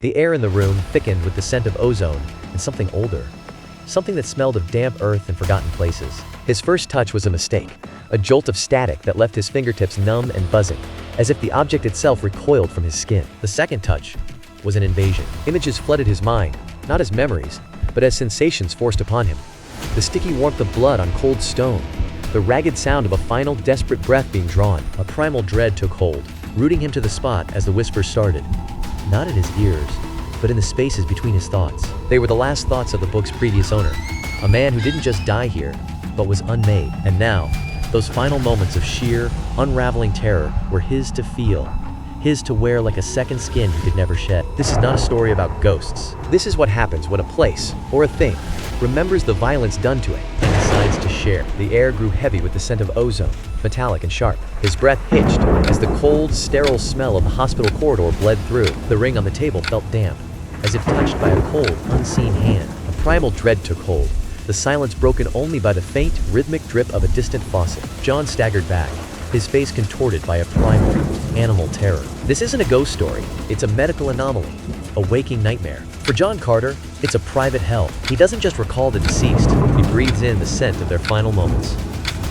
The air in the room thickened with the scent of ozone and something older. Something that smelled of damp earth and forgotten places. His first touch was a mistake, a jolt of static that left his fingertips numb and buzzing, as if the object itself recoiled from his skin. The second touch was an invasion. Images flooded his mind, not as memories, but as sensations forced upon him. The sticky warmth of blood on cold stone, the ragged sound of a final desperate breath being drawn. A primal dread took hold, rooting him to the spot as the whispers started. Not in his ears, but in the spaces between his thoughts. They were the last thoughts of the book's previous owner, a man who didn't just die here, but was unmade. And now, those final moments of sheer, unraveling terror were his to feel, his to wear like a second skin he could never shed. This is not a story about ghosts. This is what happens when a place, or a thing, remembers the violence done to it and decides to share. The air grew heavy with the scent of ozone, metallic and sharp. His breath hitched as the cold, sterile smell of the hospital corridor bled through. The ring on the table felt damp, as if touched by a cold, unseen hand. A primal dread took hold, the silence broken only by the faint, rhythmic drip of a distant faucet. John staggered back, his face contorted by a primal, animal terror. This isn't a ghost story, it's a medical anomaly, a waking nightmare. For John Carter, it's a private hell. He doesn't just recall the deceased, he breathes in the scent of their final moments.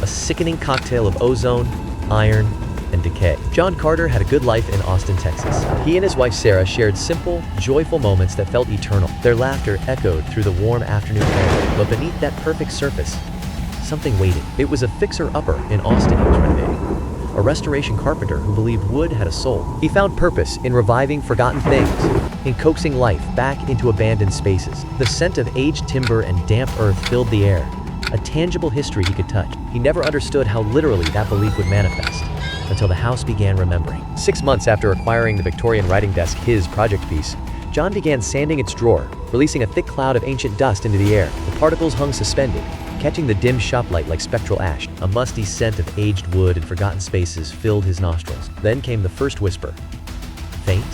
A sickening cocktail of ozone, iron, and decay. John Carter had a good life in Austin, Texas. He and his wife Sarah shared simple, joyful moments that felt eternal. Their laughter echoed through the warm afternoon air, but beneath that perfect surface, something waited. It was a fixer-upper in Austin he was renovating, a restoration carpenter who believed wood had a soul. He found purpose in reviving forgotten things, in coaxing life back into abandoned spaces. The scent of aged timber and damp earth filled the air, a tangible history he could touch. He never understood how literally that belief would manifest, until the house began remembering. 6 months after acquiring the Victorian writing desk, his project piece, John began sanding its drawer, releasing a thick cloud of ancient dust into the air. The particles hung suspended, catching the dim shop light like spectral ash. A musty scent of aged wood and forgotten spaces filled his nostrils. Then came the first whisper. Faint,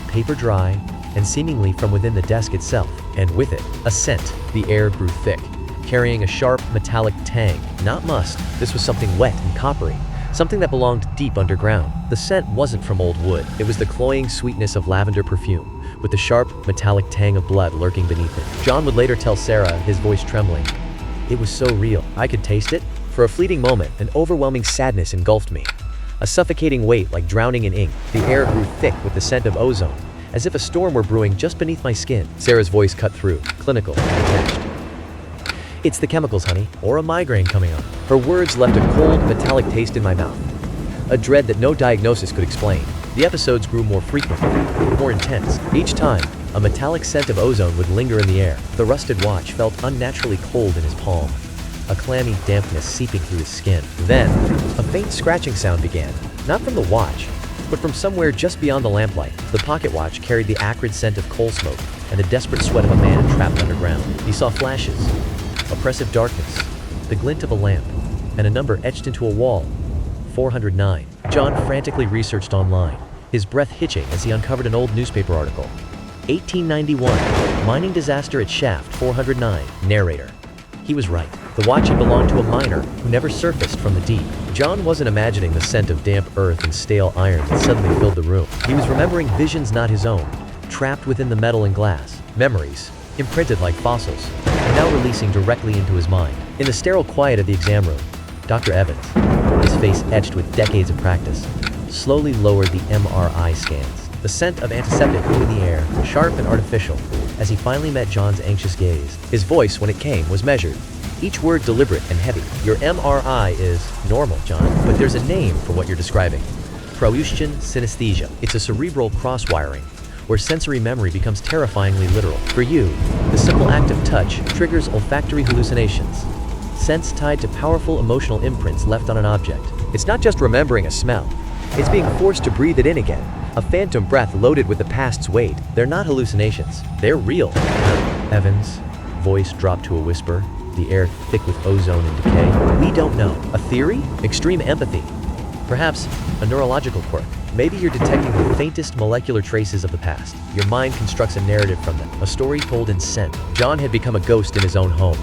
paper dry, and seemingly from within the desk itself. And with it, a scent. The air grew thick, carrying a sharp, metallic tang. Not must, this was something wet and coppery, something that belonged deep underground. The scent wasn't from old wood. It was the cloying sweetness of lavender perfume, with the sharp, metallic tang of blood lurking beneath it. John would later tell Sarah, his voice trembling, "It was so real. I could taste it." For a fleeting moment, an overwhelming sadness engulfed me. A suffocating weight like drowning in ink. The air grew thick with the scent of ozone, as if a storm were brewing just beneath my skin. Sarah's voice cut through, clinical, detached. "It's the chemicals, honey, or a migraine coming on." Her words left a cold, metallic taste in my mouth, a dread that no diagnosis could explain. The episodes grew more frequent, more intense. Each time, a metallic scent of ozone would linger in the air. The rusted watch felt unnaturally cold in his palm, a clammy dampness seeping through his skin. Then, a faint scratching sound began, not from the watch, but from somewhere just beyond the lamplight. The pocket watch carried the acrid scent of coal smoke and the desperate sweat of a man trapped underground. He saw flashes, oppressive darkness, the glint of a lamp, and a number etched into a wall. 409. John frantically researched online, his breath hitching as he uncovered an old newspaper article. 1891, mining disaster at shaft 409, narrator. He was right. The watch had belonged to a miner who never surfaced from the deep. John wasn't imagining the scent of damp earth and stale iron that suddenly filled the room. He was remembering visions not his own, trapped within the metal and glass. Memories, imprinted like fossils, and now releasing directly into his mind. In the sterile quiet of the exam room, Dr. Evans, his face etched with decades of practice, slowly lowered the MRI scans. The scent of antiseptic hung in the air, sharp and artificial, as he finally met John's anxious gaze. His voice, when it came, was measured, each word deliberate and heavy. "Your MRI is normal, John, but there's a name for what you're describing. Proustion synesthesia. It's a cerebral cross-wiring, where sensory memory becomes terrifyingly literal. For you, the simple act of touch triggers olfactory hallucinations, sense tied to powerful emotional imprints left on an object. It's not just remembering a smell, it's being forced to breathe it in again. A phantom breath loaded with the past's weight. They're not hallucinations, they're real." Evans' voice dropped to a whisper, the air thick with ozone and decay. "We don't know. A theory? Extreme empathy. Perhaps a neurological quirk. Maybe you're detecting the faintest molecular traces of the past. Your mind constructs a narrative from them, a story told in scent." John had become a ghost in his own home,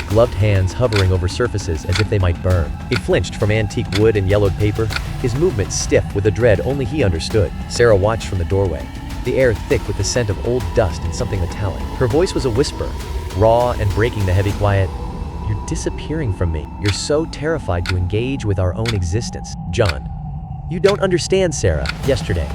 gloved hands hovering over surfaces as if they might burn. He flinched from antique wood and yellowed paper, his movements stiff with a dread only he understood. Sarah watched from the doorway, the air thick with the scent of old dust and something metallic. Her voice was a whisper, raw and breaking the heavy quiet. "You're disappearing from me. You're so terrified to engage with our own existence." John. "You don't understand, Sarah. Yesterday,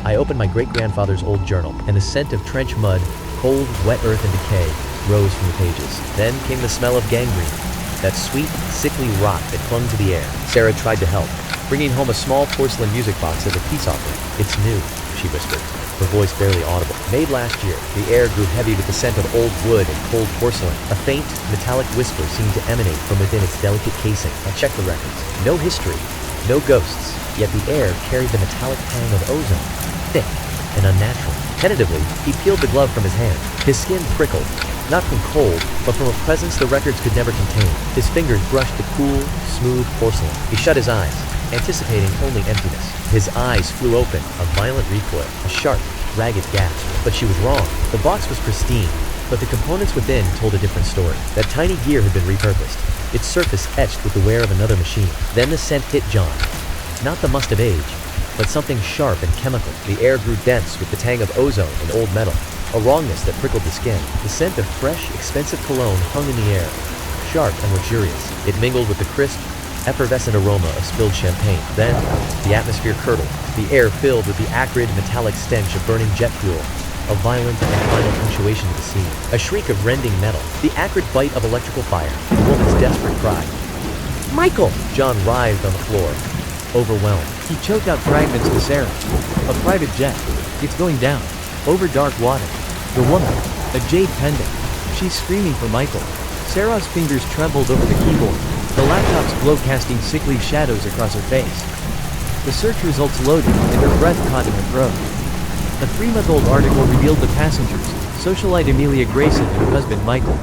I opened my great-grandfather's old journal, and the scent of trench mud, cold, wet earth and decay rose from the pages. Then came the smell of gangrene, that sweet, sickly rot that clung to the air." Sarah tried to help, bringing home a small porcelain music box as a peace offering. "It's new," she whispered, her voice barely audible. "Made last year." The air grew heavy with the scent of old wood and cold porcelain. A faint, metallic whisper seemed to emanate from within its delicate casing. I checked the records. No history, no ghosts, yet the air carried the metallic tang of ozone, thick and unnatural. Tentatively, he peeled the glove from his hand. His skin prickled, not from cold, but from a presence the records could never contain. His fingers brushed the cool, smooth porcelain. He shut his eyes, anticipating only emptiness. His eyes flew open, a violent recoil, a sharp, ragged gasp. But she was wrong. The box was pristine, but the components within told a different story. That tiny gear had been repurposed, its surface etched with the wear of another machine. Then the scent hit John. Not the must of age, but something sharp and chemical. The air grew dense with the tang of ozone and old metal, a rawness that prickled the skin. The scent of fresh, expensive cologne hung in the air, sharp and luxurious. It mingled with the crisp, effervescent aroma of spilled champagne. Then, the atmosphere curdled, the air filled with the acrid, metallic stench of burning jet fuel, a violent and final punctuation to the scene. A shriek of rending metal, the acrid bite of electrical fire, a woman's desperate cry. "Michael!" John writhed on the floor, overwhelmed. He choked out fragments to Sarah. "A private jet. It's going down. Over dark water. The woman. A jade pendant. She's screaming for Michael." Sarah's fingers trembled over the keyboard, the laptop's glow casting sickly shadows across her face. The search results loaded, and her breath caught in her throat. A 3-month-old article revealed the passengers, socialite Amelia Grayson and her husband Michael.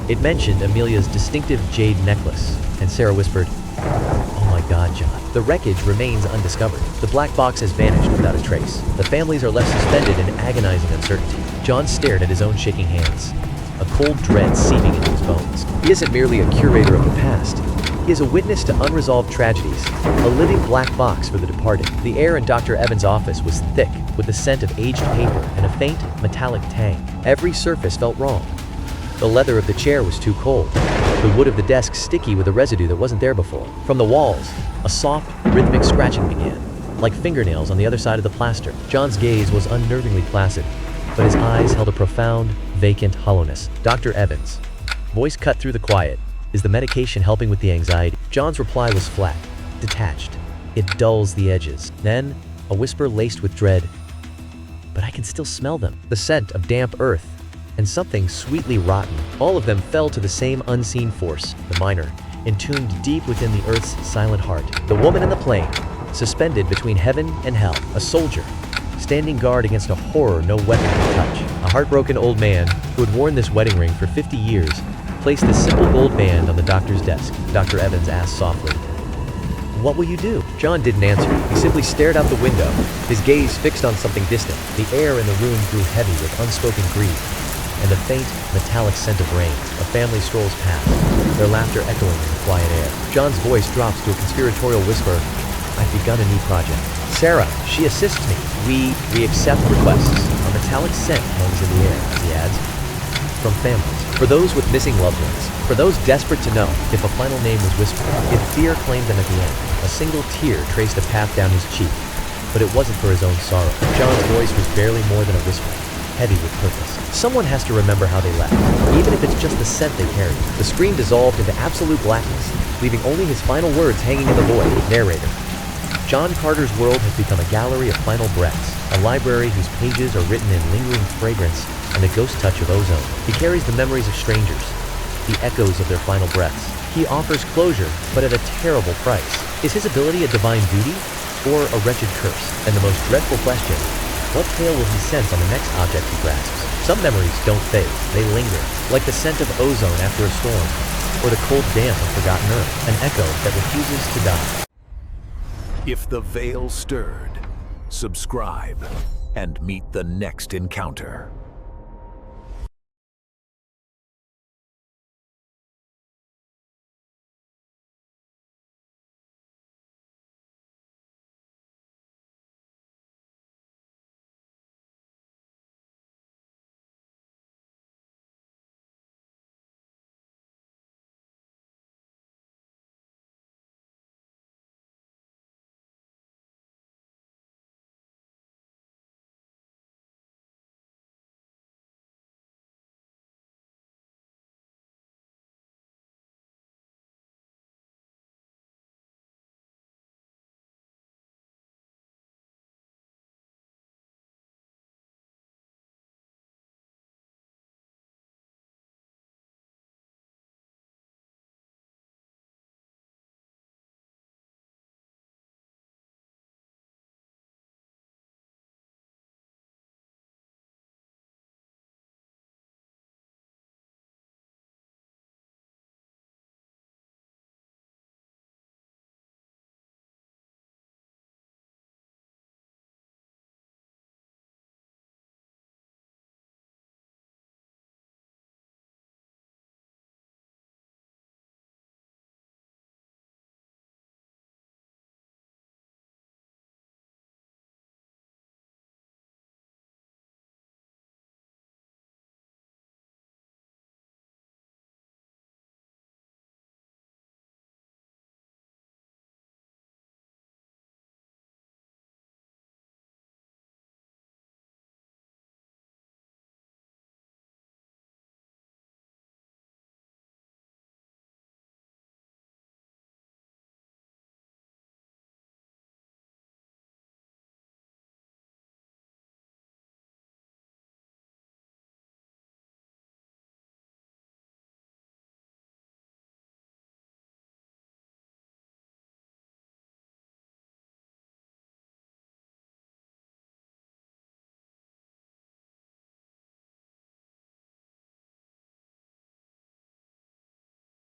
It mentioned Amelia's distinctive jade necklace, and Sarah whispered, "Oh my God, John." The wreckage remains undiscovered. The black box has vanished without a trace. The families are left suspended in agonizing uncertainty. John stared at his own shaking hands, a cold dread seeping into his bones. He isn't merely a curator of the past. He is a witness to unresolved tragedies, a living black box for the departed. The air in Dr. Evans' office was thick with the scent of aged paper and a faint, metallic tang. Every surface felt wrong. The leather of the chair was too cold, the wood of the desk sticky with a residue that wasn't there before. From the walls, a soft, rhythmic scratching began, like fingernails on the other side of the plaster. John's gaze was unnervingly placid, but his eyes held a profound, vacant hollowness. "Dr. Evans," voice cut through the quiet, "is the medication helping with the anxiety?" John's reply was flat, detached. "It dulls the edges." Then, a whisper laced with dread, "But I can still smell them." The scent of damp earth and something sweetly rotten. All of them fell to the same unseen force, the minor, entombed deep within the earth's silent heart. The woman in the plane, suspended between heaven and hell. A soldier, standing guard against a horror no weapon could touch. A heartbroken old man, who had worn this wedding ring for 50 years, placed the simple gold band on the doctor's desk. Dr. Evans asked softly, "What will you do?" John didn't answer. He simply stared out the window, his gaze fixed on something distant. The air in the room grew heavy with unspoken grief, and a faint, metallic scent of rain. A family strolls past, their laughter echoing in the quiet air. John's voice drops to a conspiratorial whisper, "I've begun a new project. Sarah, she assists me. We accept requests." A metallic scent hangs in the air, he adds. From families. For those with missing loved ones. For those desperate to know if a final name was whispered. If fear claimed them at the end. A single tear traced a path down his cheek. But it wasn't for his own sorrow. John's voice was barely more than a whisper, heavy with purpose. Someone has to remember how they left, even if it's just the scent they carried. The screen dissolved into absolute blackness, leaving only his final words hanging in the void. Narrator. John Carter's world has become a gallery of final breaths, a library whose pages are written in lingering fragrance and the ghost touch of ozone. He carries the memories of strangers, the echoes of their final breaths. He offers closure, but at a terrible price. Is his ability a divine duty, or a wretched curse? And the most dreadful question, what tale will he sense on the next object he grasps? Some memories don't fade, they linger, like the scent of ozone after a storm, or the cold damp of forgotten earth, an echo that refuses to die. If the veil stirred, subscribe and meet the next encounter.